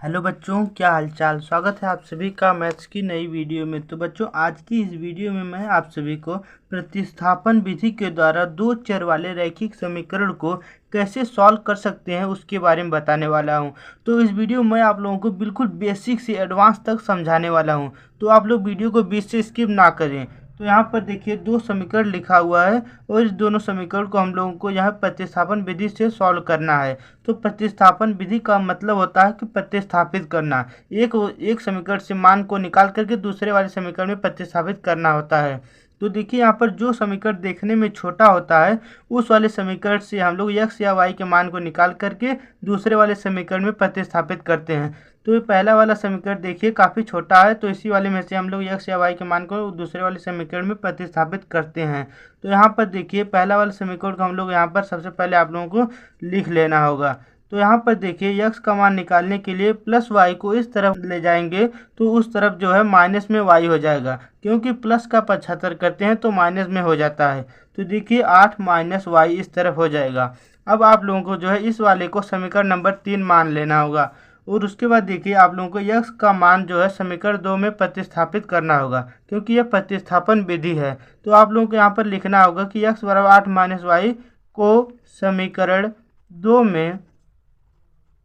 Hello बच्चों, क्या हालचाल। स्वागत है आप सभी का मैथ्स की नई वीडियो में। तो बच्चों, आज की इस वीडियो में मैं आप सभी को प्रतिस्थापन विधि के द्वारा दो चर वाले रैखिक समीकरण को कैसे सॉल्व कर सकते हैं उसके बारे में बताने वाला हूं। तो इस वीडियो में आप लोगों को बिल्कुल बेसिक से एडवांस तक समझाने वाला हूं, तो आप लोग वीडियो को बीच से स्किप ना करें। तो यहाँ पर देखिए दो समीकरण लिखा हुआ है और इस दोनों समीकरण को हम लोगों को यहाँ प्रतिस्थापन विधि से सॉल्व करना है। तो प्रतिस्थापन विधि का मतलब होता है कि प्रतिस्थापित करना, एक समीकरण से मान को निकाल करके दूसरे वाले समीकरण में प्रतिस्थापित करना होता है। तो देखिए यहाँ पर जो समीकरण देखने में छोटा होता है उस वाले समीकरण से हम लोग x या y के मान को निकाल करके दूसरे वाले समीकरण में प्रतिस्थापित करते हैं। तो ये पहला वाला समीकरण देखिए काफ़ी छोटा है, तो इसी वाले में से हम लोग x या y के मान को दूसरे वाले समीकरण में प्रतिस्थापित करते हैं। तो यहाँ पर देखिए पहला वाला समीकरण को हम लोग यहाँ पर सबसे पहले आप लोगों को लिख लेना होगा। तो यहाँ पर देखिए x का मान निकालने के लिए प्लस y को इस तरफ ले जाएंगे तो उस तरफ जो है माइनस में y हो जाएगा, क्योंकि प्लस का 75 करते हैं तो माइनस में हो जाता है। तो देखिए 8 माइनस y इस तरफ हो जाएगा। अब आप लोगों को जो है इस वाले को समीकरण नंबर 3 मान लेना होगा और उसके बाद देखिए आप लोगों को x का मान जो है समीकरण 2 में प्रतिस्थापित करना होगा, क्योंकि यह प्रतिस्थापन विधि है। तो आप लोगों को यहाँ पर लिखना होगा कि x बराबर 8 माइनस वाई को समीकरण 2 में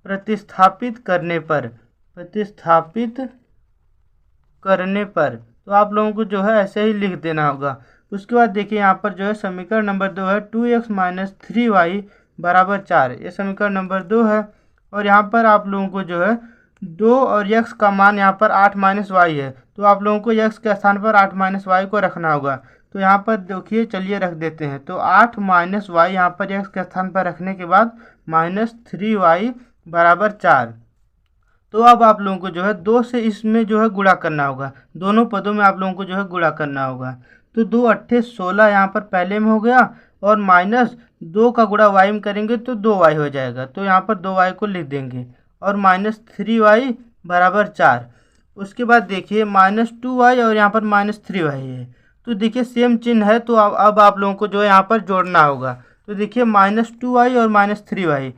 प्रतिस्थापित करने पर तो आप लोगों को जो है ऐसे ही लिख देना होगा। उसके बाद देखिए यहाँ पर जो है समीकरण नंबर 2 है 2x माइनस 3y बराबर 4, ये समीकरण नंबर 2 है। और यहाँ पर आप लोगों को जो है 2 और x का मान यहाँ पर 8 माइनस वाई है, तो आप लोगों को x के स्थान पर 8 माइनस वाई को रखना होगा। तो यहाँ पर देखिए चलिए रख देते हैं। तो 8 माइनस वाई यहाँ पर x के स्थान पर रखने के बाद माइनस 3y बराबर 4। तो अब आप लोगों को जो है 2 से इसमें जो है गुणा करना होगा, दोनों पदों में आप लोगों को जो है गुणा करना होगा। तो 2 अट्ठे 16 यहाँ पर पहले में हो गया और माइनस 2 का गुणा y में करेंगे तो 2y हो जाएगा, तो यहाँ पर 2y को लिख देंगे और माइनस 3y बराबर 4। उसके बाद देखिए माइनस 2y और यहाँ पर माइनस 3y है, तो देखिए सेम चिन्ह है, तो अब आप लोगों को जो है यहाँ पर जोड़ना होगा। तो देखिए माइनस 2y और माइनस 3y,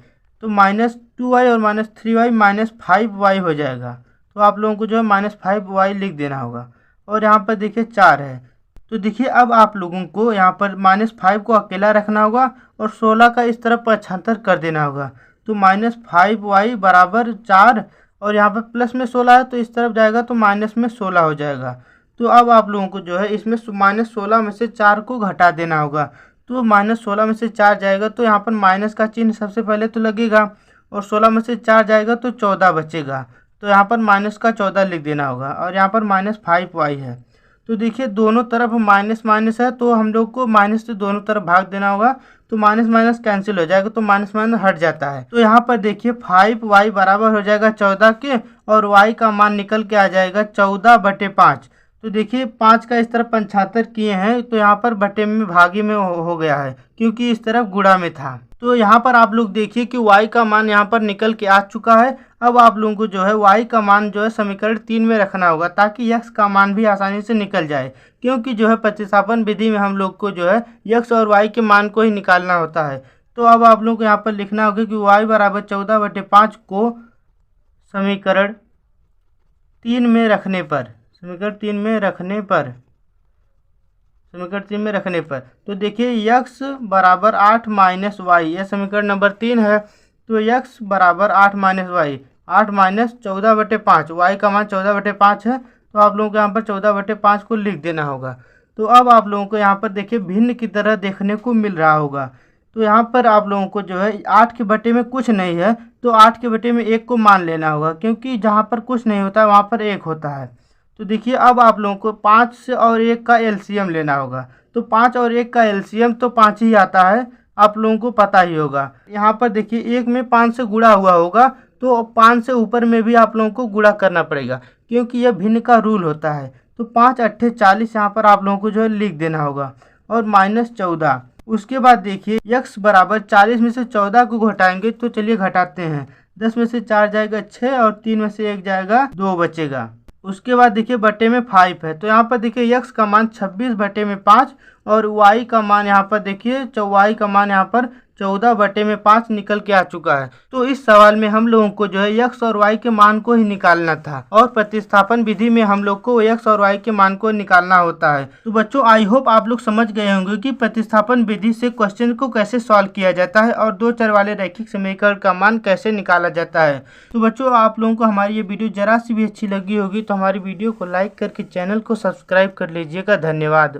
तो माइनस 2y और माइनस 3y माइनस 5y हो जाएगा। तो आप लोगों को जो है माइनस 5y लिख देना होगा और यहाँ पर देखिए 4 है। तो देखिए अब आप लोगों को यहाँ पर माइनस 5 को अकेला रखना होगा और 16 का इस तरफ 75 कर देना होगा। तो माइनस 5y बराबर 4 और यहाँ पर प्लस में 16 है तो इस तरफ जाएगा तो माइनस में 16 हो जाएगा। तो अब आप लोगों को जो है इसमें माइनस 16 में से 4 को घटा देना होगा। तो माइनस 16 में से 4 जाएगा तो यहाँ पर माइनस का चिन्ह सबसे पहले तो लगेगा और 16 में से 4 जाएगा तो 14 बचेगा, तो यहाँ पर माइनस का 14 लिख देना होगा और यहाँ पर माइनस 5y है। तो देखिए दोनों तरफ माइनस माइनस है तो हम लोग को माइनस से दोनों तरफ भाग देना होगा, तो माइनस माइनस कैंसिल हो जाएगा तो माइनस माइनस हट जाता है। तो यहाँ पर देखिए 5y बराबर हो जाएगा 14 के और y का मान निकल के आ जाएगा 14/5। तो देखिए 5 का इस तरफ 75 किए हैं तो यहाँ पर बटे में भागी में हो गया है, क्योंकि इस तरफ गुणा में था। तो यहाँ पर आप लोग देखिए कि y का मान यहाँ पर निकल के आ चुका है। अब आप लोगों को जो है y का मान जो है समीकरण 3 में रखना होगा ताकि x का मान भी आसानी से निकल जाए, क्योंकि जो है प्रतिस्थापन विधि में हम लोग को जो है x और y के मान को ही निकालना होता है। तो अब आप लोग को यहाँ पर लिखना होगा कि y बराबर 14/5 को समीकरण 3 में रखने पर तो देखिए x बराबर 8 माइनस वाई, यह समीकरण नंबर 3 है। तो x बराबर 8 माइनस वाई, 8 माइनस 14/5, y का मान 14/5 है, तो आप लोगों को यहाँ पर 14/5 को लिख देना होगा। तो अब आप लोगों को यहाँ पर देखिए भिन्न की तरह देखने को मिल रहा होगा। तो यहाँ पर आप लोगों को जो है 8 के बटे में कुछ नहीं है तो 8 के बटे में 1 को मान लेना होगा, क्योंकि जहाँ पर कुछ नहीं होता है वहाँ पर 1 होता है। तो देखिए अब आप लोगों को 5 और 1 का एलसीएम लेना होगा। तो 5 और 1 का एलसीएम तो 5 ही आता है, आप लोगों को पता ही होगा। यहाँ पर देखिए 1 में 5 से गुणा हुआ होगा तो 5 से ऊपर में भी आप लोगों को गुणा करना पड़ेगा, क्योंकि यह भिन्न का रूल होता है। तो 5 अट्ठे 40 यहाँ पर आप लोगों को जो है लिख देना होगा और माइनस 14। उसके बाद देखिए x बराबर 40 में से 14 को घटाएंगे, तो चलिए घटाते हैं। 10 में से 4 जाएगा 6 और 3 में से 1 जाएगा 2 बचेगा। उसके बाद देखिए बटे में 5 है, तो यहाँ पर देखिए x का मान 26/5 और y का मान यहाँ पर देखिए y का मान यहाँ पर 14/5 निकल के आ चुका है। तो इस सवाल में हम लोगों को जो है x और y के मान को ही निकालना था और प्रतिस्थापन विधि में हम लोग को x और y के मान को निकालना होता है। तो बच्चों आई होप आप लोग समझ गए होंगे कि प्रतिस्थापन विधि से क्वेश्चन को कैसे सॉल्व किया जाता है और दो चर वाले रैखिक समीकरण का मान कैसे निकाला जाता है। तो बच्चों आप लोगों को हमारी ये वीडियो जरा सी भी अच्छी लगी होगी तो हमारी वीडियो को लाइक करके चैनल को सब्सक्राइब कर लीजिएगा। धन्यवाद।